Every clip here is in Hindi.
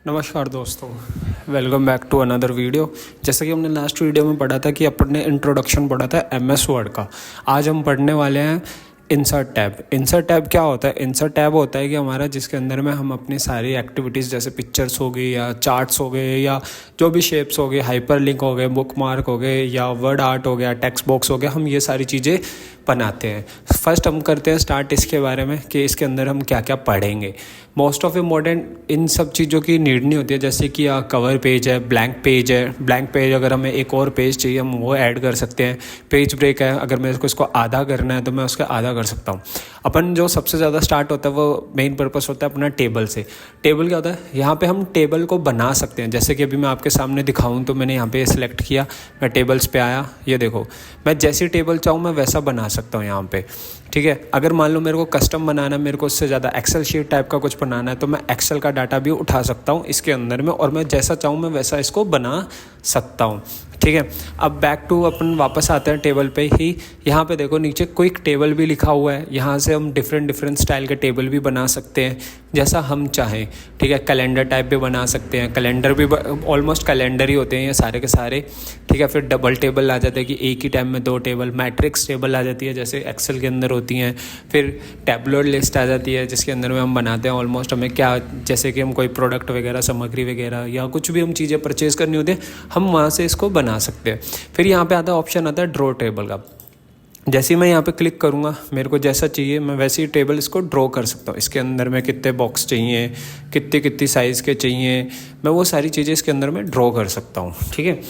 नमस्कार दोस्तों, welcome back to another video. जैसा कि हमने लास्ट वीडियो में पढ़ा था कि अपन ने इंट्रोडक्शन पढ़ा था एमएस वर्ड का। आज हम पढ़ने वाले हैं इंसर्ट टैब। इंसर्ट टैब क्या होता है? इंसर्ट टैब होता है कि हमारा जिसके अंदर में हम अपनी सारी एक्टिविटीज़ जैसे पिक्चर्स हो गई या चार्ट्स हो गए या जो भी शेप्स हो गए, हाइपर लिंक हो गए, बुक मार्क हो गए या वर्ड आर्ट हो गया, टेक्स्ट बॉक्स हो गया, हम ये सारी चीज़ें बनाते हैं। फर्स्ट हम करते हैं स्टार्ट इसके बारे में कि इसके अंदर हम क्या क्या पढ़ेंगे। मोस्ट ऑफ इम्पॉर्टेंट इन सब चीज़ों की नीड नहीं होती है, जैसे कि कवर पेज है, ब्लैंक पेज है। ब्लैंक पेज अगर हमें एक और पेज चाहिए हम वो ऐड कर सकते हैं। पेज ब्रेक है, अगर मेरे को इसको आधा करना है तो मैं उसका आधा कर सकता हूँ। अपन जो सबसे ज़्यादा स्टार्ट होता है वो मेन पर्पस होता है अपना टेबल से। टेबल क्या होता है? यहाँ पे हम टेबल को बना सकते हैं। जैसे कि अभी मैं आपके सामने दिखाऊँ तो मैंने यहाँ पे सेलेक्ट किया, मैं टेबल्स पे आया, ये देखो मैं जैसी टेबल चाहूँ मैं वैसा बना सकता हूँ यहाँ पे। ठीक है, अगर मान लो मेरे को कस्टम बनाना है, मेरे को उससे ज़्यादा एक्सेल शीट टाइप का कुछ बनाना है तो मैं एक्सेल का डाटा भी उठा सकता हूँ इसके अंदर में, और मैं जैसा चाहूँ मैं वैसा इसको बना सकता हूँ। ठीक है, अब बैक टू अपन वापस आते हैं टेबल पे ही। यहाँ पे देखो नीचे क्विक टेबल भी लिखा हुआ है। यहाँ से हम डिफरेंट स्टाइल के टेबल भी बना सकते हैं जैसा हम चाहें। ठीक है, कैलेंडर टाइप भी बना सकते हैं। कैलेंडर भी ऑलमोस्ट कैलेंडर ही होते हैं ये सारे के सारे। ठीक है, फिर डबल टेबल आ जाते हैं कि एक ही टाइम में दो टेबल। मैट्रिक्स टेबल आ जाती है जैसे एक्सेल के अंदर होती हैं। फिर टैबुलर लिस्ट आ जाती है जिसके अंदर में हम बनाते हैं ऑलमोस्ट हमें क्या, जैसे कि हम कोई प्रोडक्ट वगैरह, सामग्री वगैरह या कुछ भी हम चीज़ें परचेज़ करनी होती है हम वहाँ से इसको बना सकते हैं। फिर यहाँ पे आता है ऑप्शन आता है ड्रॉ टेबल का। जैसे ही मैं यहाँ पे क्लिक करूँगा मेरे को जैसा चाहिए मैं वैसे ही टेबल इसको ड्रॉ कर सकता हूँ। इसके अंदर में कितने बॉक्स चाहिए, कितनी साइज़ के चाहिए, मैं वो सारी चीज़ें इसके अंदर में ड्रॉ कर सकता हूँ। ठीक है,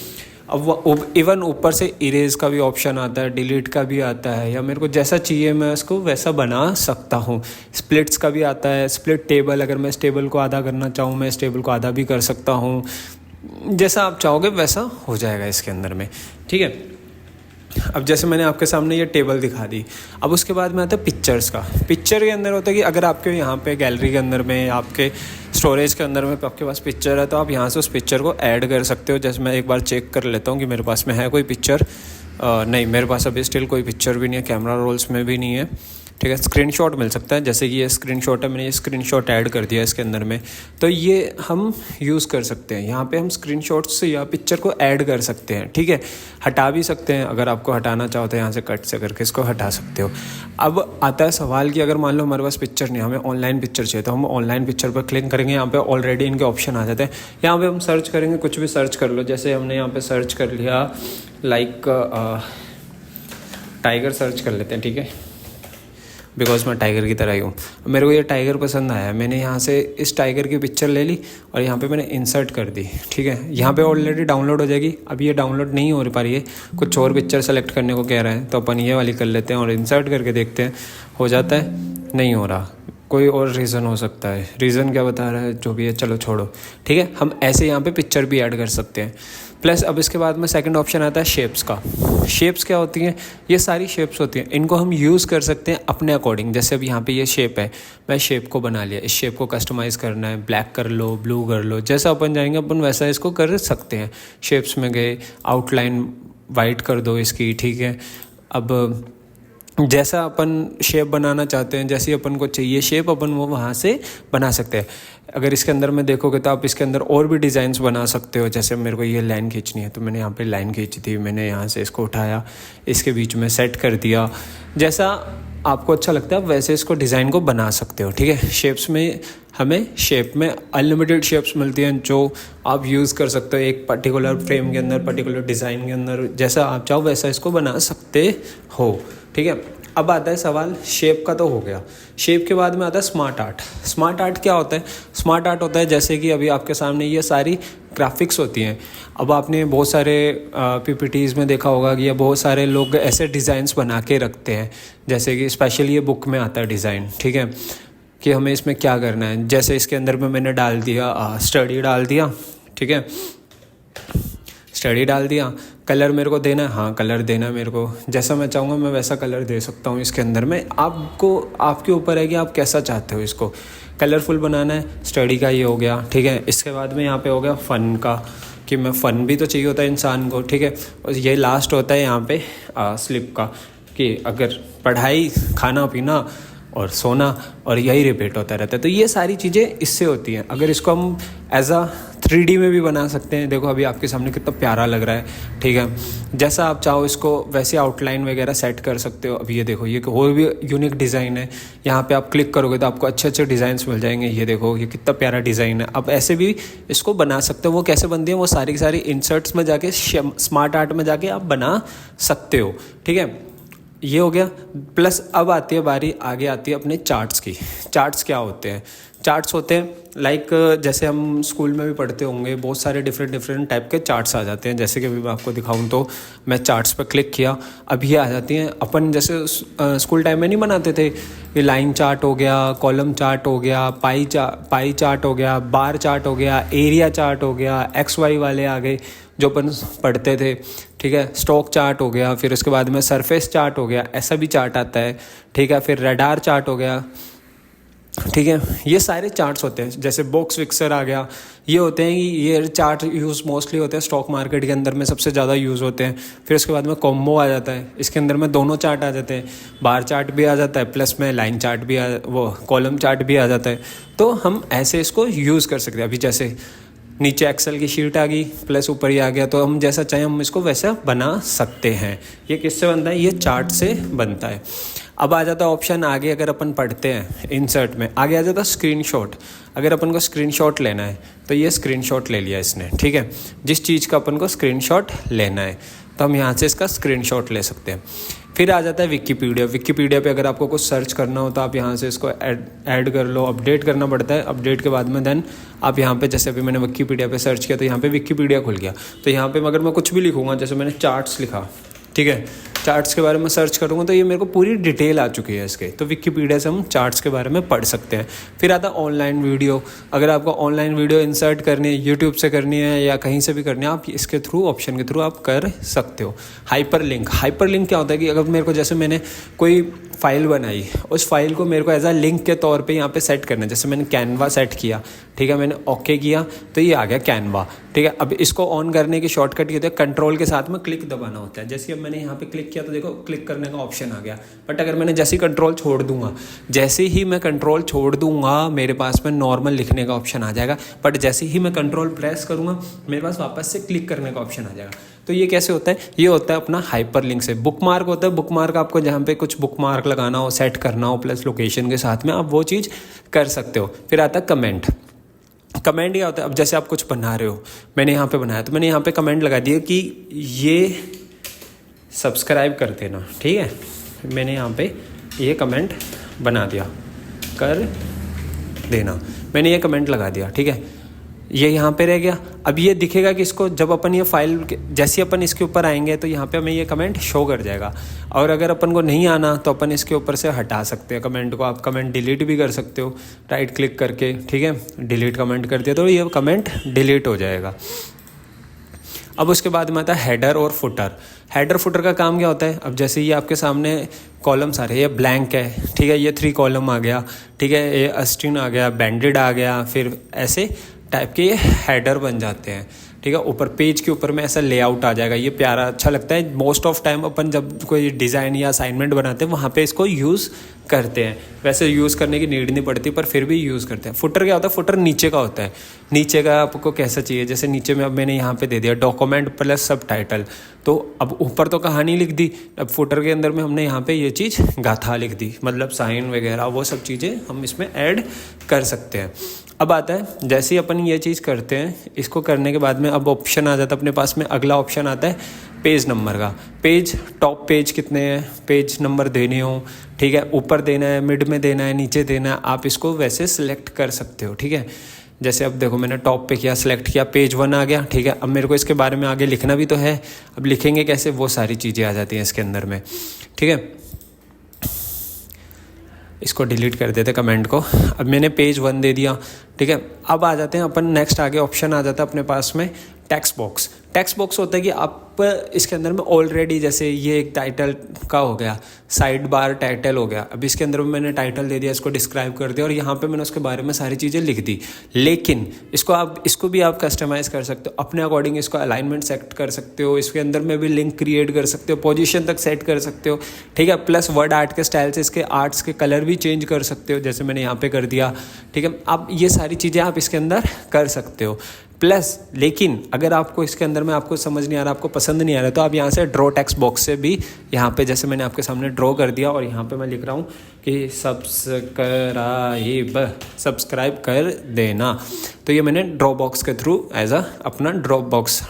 अब वो इवन ऊपर से इरेज का भी ऑप्शन आता है, डिलीट का भी आता है, या मेरे को जैसा चाहिए मैं उसको वैसा बना सकता हूँ। स्प्लिट्स का भी आता है, स्प्लिट टेबल, अगर मैं इस टेबल को आधा करना चाहूँ मैं इस टेबल को आधा भी कर सकता हूँ। जैसा आप चाहोगे वैसा हो जाएगा इसके अंदर में। ठीक है, अब जैसे मैंने आपके सामने ये टेबल दिखा दी, अब उसके बाद में आता है पिक्चर्स का। पिक्चर के अंदर होता है कि अगर आपके यहाँ पे गैलरी के अंदर में, आपके स्टोरेज के अंदर में आपके पास पिक्चर है तो आप यहाँ से उस पिक्चर को ऐड कर सकते हो। जैसे मैं एक बार चेक कर लेता हूँ कि मेरे पास में है कोई पिक्चर। नहीं, मेरे पास अभी स्टिल कोई पिक्चर भी नहीं है, कैमरा रोल्स में भी नहीं है। ठीक है, स्क्रीनशॉट मिल सकता है, जैसे कि ये स्क्रीनशॉट है, मैंने ये स्क्रीनशॉट ऐड कर दिया इसके अंदर में, तो ये हम यूज़ कर सकते हैं। यहाँ पे हम स्क्रीनशॉट्स या पिक्चर को ऐड कर सकते हैं। ठीक है, हटा भी सकते हैं, अगर आपको हटाना चाहो तो यहाँ से कट से करके इसको हटा सकते हो। अब आता है सवाल कि अगर मान लो हमारे पास पिक्चर नहीं, हमें ऑनलाइन पिक्चर चाहिए, तो हम ऑनलाइन पिक्चर पर क्लिक करेंगे। यहाँ पे ऑलरेडी इनके ऑप्शन आ जाते हैं। यहाँ पे हम सर्च करेंगे, कुछ भी सर्च कर लो। जैसे हमने यहाँ पे सर्च कर लिया लाइक टाइगर सर्च कर लेते हैं। ठीक है, बिकॉज मैं टाइगर की तरह ही हूँ। मेरे को ये टाइगर पसंद आया, मैंने यहाँ से इस टाइगर की पिक्चर ले ली और यहाँ पे मैंने इंसर्ट कर दी। ठीक है, यहाँ पे ऑलरेडी डाउनलोड हो जाएगी। अब ये डाउनलोड नहीं हो पा रही है, कुछ और पिक्चर सेलेक्ट करने को कह रहा है, तो अपन ये वाली कर लेते हैं और इंसर्ट करके देखते हैं हो जाता है। नहीं हो रहा, कोई और रीज़न हो सकता है। रीज़न क्या बता रहा है, जो भी है चलो छोड़ो। ठीक है, हम ऐसे यहाँ पे पिक्चर भी ऐड कर सकते हैं। प्लस अब इसके बाद में सेकंड ऑप्शन आता है शेप्स का। शेप्स क्या होती हैं? ये सारी शेप्स होती हैं, इनको हम यूज़ कर सकते हैं अपने अकॉर्डिंग। जैसे अब यहाँ पे ये शेप है, मैं शेप को बना लिया, इस शेप को कस्टमाइज़ करना है, ब्लैक कर लो, ब्लू कर लो, जैसा अपन जाएंगे अपन वैसा इसको कर सकते हैं। शेप्स में गए, आउटलाइन वाइट कर दो इसकी। ठीक है, अब जैसा अपन शेप बनाना चाहते हैं, जैसी अपन को चाहिए शेप, अपन वो वहाँ से बना सकते हैं। अगर इसके अंदर में देखोगे तो आप इसके अंदर और भी डिज़ाइंस बना सकते हो। जैसे मेरे को ये लाइन खींचनी है तो मैंने यहाँ पे लाइन खींची थी, मैंने यहाँ से इसको उठाया, इसके बीच में सेट कर दिया। जैसा आपको अच्छा लगता है वैसे इसको डिज़ाइन को बना सकते हो। ठीक है, शेप्स में हमें शेप में अनलिमिटेड शेप्स मिलती हैं जो आप यूज़ कर सकते हो एक पर्टिकुलर फ्रेम के अंदर, पर्टिकुलर डिज़ाइन के अंदर। जैसा आप चाहो वैसा इसको बना सकते हो। ठीक है, अब आता है सवाल शेप का, तो हो गया। शेप के बाद में आता है स्मार्ट आर्ट। स्मार्ट आर्ट क्या होता है? स्मार्ट आर्ट होता है जैसे कि अभी आपके सामने ये सारी ग्राफिक्स होती हैं। अब आपने बहुत सारे पीपीटीज़ में देखा होगा कि ये बहुत सारे लोग ऐसे डिज़ाइंस बना के रखते हैं, जैसे कि स्पेशली ये बुक में आता है डिज़ाइन। ठीक है, कि हमें इसमें क्या करना है। जैसे इसके अंदर में मैंने डाल दिया स्टडी डाल दिया। ठीक है, स्टडी डाल दिया। कलर मेरे को देना है, हाँ कलर देना है मेरे को, जैसा मैं चाहूँगा मैं वैसा कलर दे सकता हूँ इसके अंदर में। आपको आपके ऊपर है कि आप कैसा चाहते हो इसको। कलरफुल बनाना है, स्टडी का ये हो गया। ठीक है, इसके बाद में यहाँ पे हो गया फ़न का, कि मैं फ़न भी तो चाहिए होता है इंसान को। ठीक है, और ये लास्ट होता है यहाँ पे स्लिप का, कि अगर पढ़ाई, खाना पीना और सोना, और यही रिपीट होता रहता है। तो ये सारी चीज़ें इससे होती हैं। अगर इसको हम एज अ 3D में भी बना सकते हैं। देखो अभी आपके सामने कितना प्यारा लग रहा है, ठीक है। जैसा आप चाहो इसको वैसे आउटलाइन वगैरह सेट कर सकते हो। अभी ये देखो, ये और भी यूनिक डिज़ाइन है। यहाँ पे आप क्लिक करोगे तो आपको अच्छे अच्छे डिज़ाइंस मिल जाएंगे। ये देखो ये कितना प्यारा डिज़ाइन है। अब ऐसे भी इसको बना सकते हो। वो कैसे बनती है, वो सारी सारी इंसर्ट्स में जाके स्मार्ट आर्ट में जाके आप बना सकते हो, ठीक है। ये हो गया। प्लस अब आती है बारी, आगे आती है अपने चार्ट्स की। चार्ट्स क्या होते हैं? चार्ट्स होते हैं लाइक जैसे हम स्कूल में भी पढ़ते होंगे, बहुत सारे डिफरेंट टाइप के चार्ट्स आ जाते हैं। जैसे कि अभी मैं आपको दिखाऊं तो मैं चार्ट्स पर क्लिक किया, अब ये आ जाती हैं। अपन जैसे स्कूल टाइम में नहीं बनाते थे, ये लाइन चार्ट हो गया, कॉलम चार्ट हो गया, पाई चार्ट हो गया, बार चार्ट हो गया, एरिया चार्ट हो गया, XY वाले आ गए जो अपन पढ़ते थे, ठीक है। स्टॉक चार्ट हो गया, फिर उसके बाद में सरफेस चार्ट हो गया, ऐसा भी चार्ट आता है, ठीक है। फिर रडार चार्ट हो गया, ठीक है। ये सारे चार्ट्स होते हैं। जैसे बॉक्स फिक्सर आ गया, ये होते हैं कि ये चार्ट यूज़ मोस्टली होते हैं स्टॉक मार्केट के अंदर में, सबसे ज़्यादा यूज़ होते हैं। फिर उसके बाद में कॉम्बो आ जाता है, इसके अंदर में दोनों चार्ट आ जाते हैं, बार चार्ट भी आ जाता है, प्लस में लाइन चार्ट भी वो कॉलम चार्ट भी आ जाता है। तो हम ऐसे इसको यूज़ कर सकते हैं। अभी जैसे नीचे एक्सेल की शीट आ गई, प्लस ऊपर ही आ गया, तो हम जैसा चाहें हम इसको वैसा बना सकते हैं। ये किससे बनता है? ये चार्ट से बनता है। अब आ जाता है ऑप्शन आगे, अगर अपन पढ़ते हैं इंसर्ट में आगे आ जाता है स्क्रीनशॉट। अगर अपन को स्क्रीनशॉट लेना है तो ये स्क्रीनशॉट ले लिया इसने, ठीक है। जिस चीज़ का अपन को स्क्रीनशॉट लेना है तो हम यहाँ से इसका स्क्रीनशॉट ले सकते हैं। फिर आ जाता है विकीपीडिया। विकीपीडिया पे अगर आपको कुछ सर्च करना हो तो आप यहाँ से इसको ऐड कर लो। अपडेट करना पड़ता है, अपडेट के बाद में देन आप यहाँ पे, जैसे अभी मैंने विकीपीडिया पे सर्च किया तो यहाँ पे विकीपीडिया खुल गया। तो यहाँ पे अगर मैं कुछ भी लिखूँगा, जैसे मैंने चार्ट्स लिखा, ठीक है, चार्ट्स के बारे में सर्च करूँगा तो ये मेरे को पूरी डिटेल आ चुकी है इसके। तो विकीपीडिया से हम चार्ट्स के बारे में पढ़ सकते हैं। फिर आता है ऑनलाइन वीडियो। अगर आपको ऑनलाइन वीडियो इंसर्ट करनी है, यूट्यूब से करनी है या कहीं से भी करनी है, आप इसके थ्रू, ऑप्शन के थ्रू आप कर सकते हो। हाइपर लिंक क्या होता है कि अगर मेरे को, जैसे मैंने कोई फाइल बनाई, उस फाइल को मेरे को एज अ लिंक के तौर पे यहाँ पे सेट करना है। जैसे मैंने कैनवा सेट किया, ठीक है, मैंने ओके किया तो ये आ गया कैनवा, ठीक है। अब इसको ऑन करने की शॉर्टकट ये होता है, कंट्रोल के साथ में क्लिक दबाना होता है। जैसे अब मैंने यहाँ पे क्लिक किया तो देखो क्लिक करने का ऑप्शन आ गया। बट अगर मैंने जैसे ही कंट्रोल छोड़ दूंगा, मेरे पास में नॉर्मल लिखने का ऑप्शन आ जाएगा। बट जैसे ही मैं कंट्रोल प्रेस करूँगा मेरे पास वापस से क्लिक करने का ऑप्शन आ जाएगा। तो ये कैसे होता है? ये होता है अपना हाइपर लिंक से। बुकमार्क होता है, बुकमार्क आपको जहाँ पे कुछ बुकमार्क लगाना हो, सेट करना हो, प्लस लोकेशन के साथ में आप वो चीज़ कर सकते हो। फिर आता है कमेंट। कमेंट क्या होता है? अब जैसे आप कुछ बना रहे हो, मैंने यहाँ पे बनाया तो मैंने यहाँ पे कमेंट लगा दिया कि ये सब्सक्राइब कर देना, ठीक है। मैंने यहाँ पे ये कमेंट बना दिया, कर देना, मैंने ये कमेंट लगा दिया, ठीक है। ये यहाँ पे रह गया। अब ये दिखेगा कि इसको जब अपन ये फाइल, जैसे अपन इसके ऊपर आएंगे तो यहाँ पे हमें ये कमेंट शो कर जाएगा। और अगर अपन को नहीं आना तो अपन इसके ऊपर से हटा सकते हैं कमेंट को। आप कमेंट डिलीट भी कर सकते हो राइट क्लिक करके, ठीक है। डिलीट कमेंट कर दिया तो ये कमेंट डिलीट हो जाएगा। अब उसके बाद में आता है हेडर और फुटर। हेडर फुटर का काम क्या होता है? अब जैसे ये आपके सामने कॉलम्स आ रहे हैं, ये ब्लैंक है, ठीक है, ये 3 कॉलम आ गया, ठीक है, ये अस्टिन आ गया, बैंडेड आ गया, फिर ऐसे टाइप के ये हेडर बन जाते हैं, ठीक है। ऊपर पेज के ऊपर में ऐसा लेआउट आ जाएगा। ये प्यारा अच्छा लगता है। मोस्ट ऑफ टाइम अपन जब कोई डिज़ाइन या असाइनमेंट बनाते हैं वहाँ पे इसको यूज़ करते हैं। वैसे यूज़ करने की नीड नहीं पड़ती पर फिर भी यूज़ करते हैं। फुटर क्या होता है? फुटर नीचे का होता है। नीचे का आपको कैसा चाहिए? जैसे नीचे में अब मैंने यहाँ पे दे दिया डॉक्यूमेंट प्लस सब टाइटल। तो अब ऊपर तो कहानी लिख दी, अब फुटर के अंदर में हमने यहाँ पे ये चीज़ गाथा लिख दी, मतलब साइन वगैरह वो सब चीज़ें हम इसमें ऐड कर सकते हैं। अब आता है जैसे ही अपन ये चीज़ करते हैं, इसको करने के बाद में अब ऑप्शन आ जाता है अपने पास में। अगला ऑप्शन आता है पेज नंबर का। पेज, टॉप पेज कितने हैं, पेज नंबर देने हो, ठीक है, ऊपर देना है, मिड में देना है, नीचे देना है, आप इसको वैसे सिलेक्ट कर सकते हो, ठीक है। जैसे अब देखो मैंने टॉप पे किया, सिलेक्ट किया, पेज 1 आ गया, ठीक है। अब मेरे को इसके बारे में आगे लिखना भी तो है, अब लिखेंगे कैसे, वो सारी चीज़ें आ जाती हैं इसके अंदर में, ठीक है। इसको डिलीट कर देते कमेंट को। अब मैंने पेज 1 दे दिया, ठीक है। अब आ जाते हैं अपन नेक्स्ट, आगे ऑप्शन आ जाता है अपने पास में टेक्स्ट बॉक्स। टेक्स्ट बॉक्स होता है कि आप इसके अंदर में ऑलरेडी, जैसे ये एक टाइटल का हो गया, साइड बार टाइटल हो गया, अब इसके अंदर में मैंने टाइटल दे दिया, इसको डिस्क्राइब कर दिया और यहाँ पे मैंने उसके बारे में सारी चीज़ें लिख दी। लेकिन इसको भी आप कस्टमाइज़ कर सकते हो अपने अकॉर्डिंग, इसको अलाइनमेंट सेट कर सकते हो, इसके अंदर में भी लिंक क्रिएट कर सकते हो, पोजीशन तक सेट कर सकते हो, ठीक है। प्लस वर्ड आर्ट के स्टाइल से इसके आर्ट्स के कलर भी चेंज कर सकते हो, जैसे मैंने यहाँ पे कर दिया, ठीक है। अब ये सारी चीज़ें आप इसके अंदर कर सकते हो। प्लस लेकिन अगर आपको इसके अंदर में आपको समझ नहीं आ रहा, आपको पसंद नहीं आ रहा, तो आप यहाँ से ड्रॉ टेक्स्ट बॉक्स से भी यहाँ पे, जैसे मैंने आपके सामने ड्रॉ कर दिया और यहाँ पे मैं लिख रहा हूँ कि सब्सक्राइब कर देना, तो ये मैंने ड्रॉ बॉक्स के थ्रू एज अपना draw box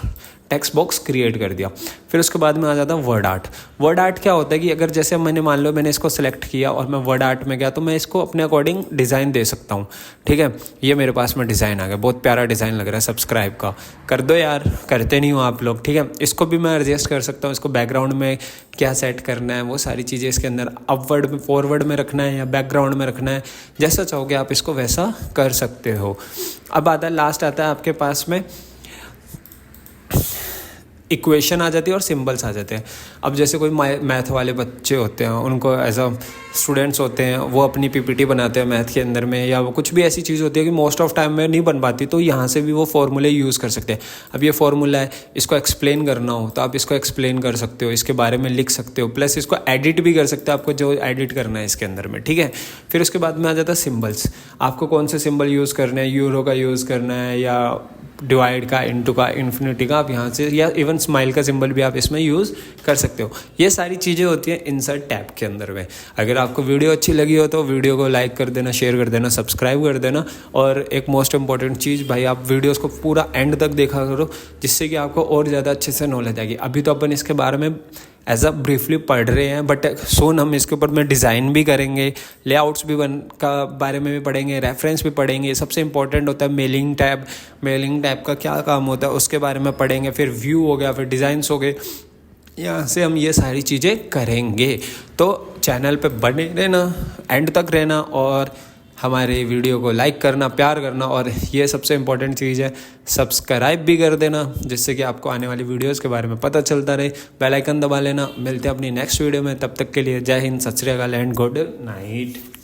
text box create कर दिया। फिर उसके बाद में आ जाता है वर्ड आर्ट। वर्ड आर्ट क्या होता है कि अगर जैसे मैंने मान लो मैंने इसको सेलेक्ट किया और मैं वर्ड आर्ट में गया, तो मैं इसको अपने अकॉर्डिंग डिज़ाइन दे सकता हूँ, ठीक है। ये मेरे पास में डिज़ाइन आ गया, बहुत प्यारा डिज़ाइन लग रहा है, सब्सक्राइब का कर दो यार, करते नहीं हो आप लोग, ठीक है। इसको भी मैं एडजस्ट कर सकता हूँ, इसको बैकग्राउंड में क्या सेट करना है, वो सारी चीज़ें इसके अंदर अपवर्ड में, फॉरवर्ड में रखना है या बैकग्राउंड में रखना है, जैसा चाहोगे आप इसको वैसा कर सकते हो। अब लास्ट आता है आपके पास में इक्वेशन आ जाती है और सिंबल्स आ जाते हैं। अब जैसे कोई मैथ वाले बच्चे होते हैं, उनको एज अ स्टूडेंट्स होते हैं, वो अपनी पीपीटी बनाते हैं मैथ के अंदर में, या वो कुछ भी ऐसी चीज़ होती है कि मोस्ट ऑफ टाइम में नहीं बन पाती, तो यहाँ से भी वो फॉर्मूले यूज़ कर सकते हैं। अब ये फॉर्मूला है, इसको एक्सप्लेन करना हो तो आप इसको एक्सप्लेन कर सकते हो, इसके बारे में लिख सकते हो, प्लस इसको एडिट भी कर सकते हो, आपको जो एडिट करना है इसके अंदर में, ठीक है। फिर उसके बाद में आ जाता है सिम्बल्स। आपको कौन से सिम्बल यूज़ करने हैं, यूरो का यूज़ करना है या डिवाइड का, इनटू का, इन्फिनिटी का, आप यहाँ से, या इवन स्माइल का सिंबल भी आप इसमें यूज़ कर सकते हो। ये सारी चीज़ें होती हैं इंसर्ट टैब के अंदर में। अगर आपको वीडियो अच्छी लगी हो तो वीडियो को लाइक कर देना, शेयर कर देना, सब्सक्राइब कर देना, और एक मोस्ट इंपॉर्टेंट चीज़ भाई, आप वीडियोस को पूरा एंड तक देखा करो, जिससे कि आपको और ज़्यादा अच्छे से नॉलेज आएगी। अभी तो अपन इसके बारे में एज अ ब्रीफली पढ़ रहे हैं, बट सोन हम इसके ऊपर में डिज़ाइन भी करेंगे, लेआउट्स भी का बारे में भी पढ़ेंगे, रेफरेंस भी पढ़ेंगे। सबसे इंपॉर्टेंट होता है मेलिंग टैब, मेलिंग टैब का क्या काम होता है उसके बारे में पढ़ेंगे। फिर व्यू हो गया, फिर डिज़ाइंस हो गए, यहाँ से हम ये सारी चीज़ें करेंगे। तो चैनल पे बने रहना, एंड तक रहना, और हमारे वीडियो को लाइक करना, प्यार करना, और ये सबसे इम्पोर्टेंट चीज़ है, सब्सक्राइब भी कर देना, जिससे कि आपको आने वाली वीडियोस के बारे में पता चलता रहे। बेल आइकन दबा लेना। मिलते हैं अपनी नेक्स्ट वीडियो में, तब तक के लिए जय हिंद, सत श्री अकाल एंड गुड नाइट।